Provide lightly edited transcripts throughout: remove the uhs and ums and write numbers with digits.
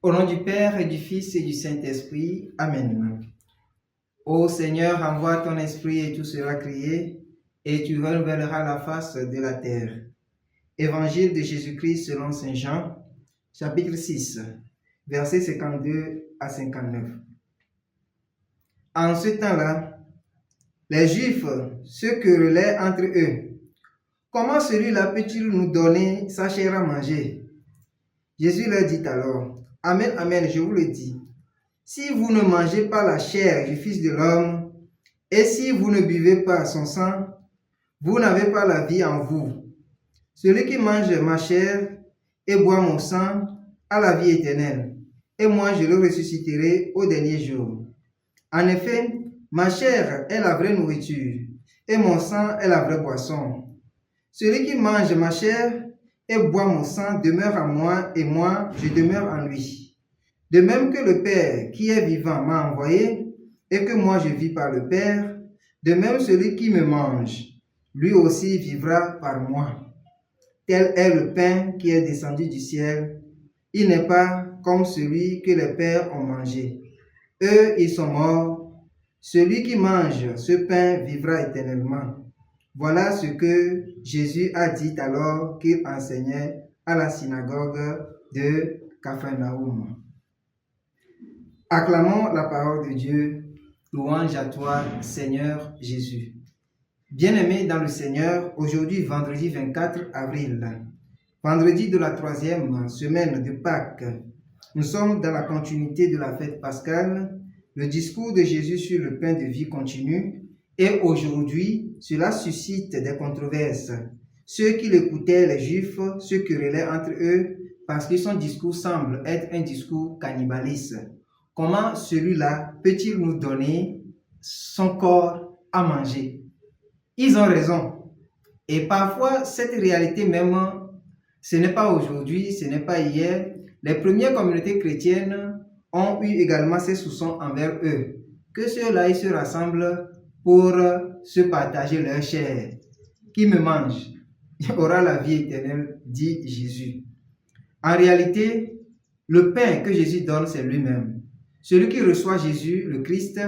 Au nom du Père et du Fils et du Saint-Esprit. Amen. Ô Seigneur, envoie ton esprit et tout sera créé, et tu renouvelleras la face de la terre. Évangile de Jésus-Christ selon Saint Jean, chapitre 6, versets 52 à 59. En ce temps-là, les Juifs se querellaient entre eux. Comment celui-là peut-il nous donner sa chair à manger? Jésus leur dit alors, Amen, Amen, je vous le dis. Si vous ne mangez pas la chair du Fils de l'homme, et si vous ne buvez pas son sang, vous n'avez pas la vie en vous. Celui qui mange ma chair et boit mon sang a la vie éternelle, et moi je le ressusciterai au dernier jour. En effet, ma chair est la vraie nourriture, et mon sang est la vraie boisson. Celui qui mange ma chair et boit mon sang demeure en moi, et moi je demeure en lui. De même que le Père qui est vivant m'a envoyé, et que moi je vis par le Père, de même celui qui me mange, lui aussi vivra par moi. Tel est le pain qui est descendu du ciel. Il n'est pas comme celui que les pères ont mangé. Eux, ils sont morts. Celui qui mange ce pain vivra éternellement. Voilà ce que Jésus a dit alors qu'il enseignait à la synagogue de Capharnaüm. Acclamons la parole de Dieu. Louange à toi, Seigneur Jésus. Bien-aimés dans le Seigneur, aujourd'hui, vendredi 24 avril, vendredi de la 3e semaine de Pâques, nous sommes dans la continuité de la fête pascale. Le discours de Jésus sur le pain de vie continue, et aujourd'hui, cela suscite des controverses. Ceux qui l'écoutaient, les Juifs, se querellaient entre eux parce que son discours semble être un discours cannibaliste. Comment celui-là peut-il nous donner son corps à manger? Ils ont raison. Et parfois, cette réalité même, ce n'est pas aujourd'hui, ce n'est pas hier. Les premières communautés chrétiennes ont eu également ces soupçons envers eux, que ceux-là, ils se rassemblent pour se partager leur chair. Qui me mange aura la vie éternelle, dit Jésus. En réalité, le pain que Jésus donne, c'est lui-même. Celui qui reçoit Jésus, le Christ,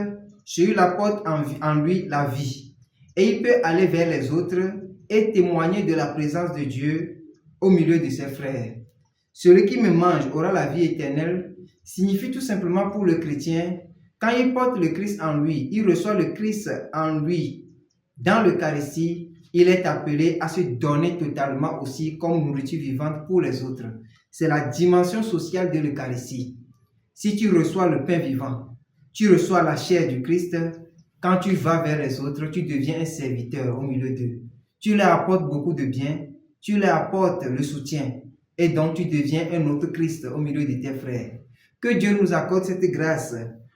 celui-là porte en lui la vie. Et il peut aller vers les autres et témoigner de la présence de Dieu au milieu de ses frères. Celui qui me mange aura la vie éternelle signifie tout simplement pour le chrétien, quand il porte le Christ en lui, il reçoit le Christ en lui dans l'Eucharistie, il est appelé à se donner totalement aussi comme nourriture vivante pour les autres. C'est la dimension sociale de l'Eucharistie. Si tu reçois le pain vivant, tu reçois la chair du Christ, quand tu vas vers les autres, tu deviens un serviteur au milieu d'eux. Tu leur apportes beaucoup de bien, tu leur apportes le soutien, et donc tu deviens un autre Christ au milieu de tes frères. Que Dieu nous accorde cette grâce,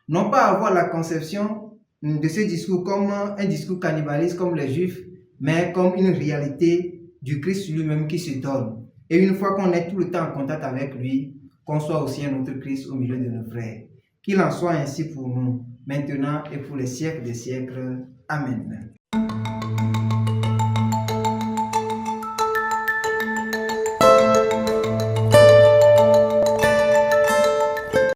non pas avoir la conception de ce discours comme un discours cannibaliste comme les Juifs, mais comme une réalité du Christ lui-même qui se donne. Et une fois qu'on est tout le temps en contact avec lui, qu'on soit aussi un autre Christ au milieu de nos frères. Qu'il en soit ainsi pour nous, maintenant et pour les siècles des siècles. Amen.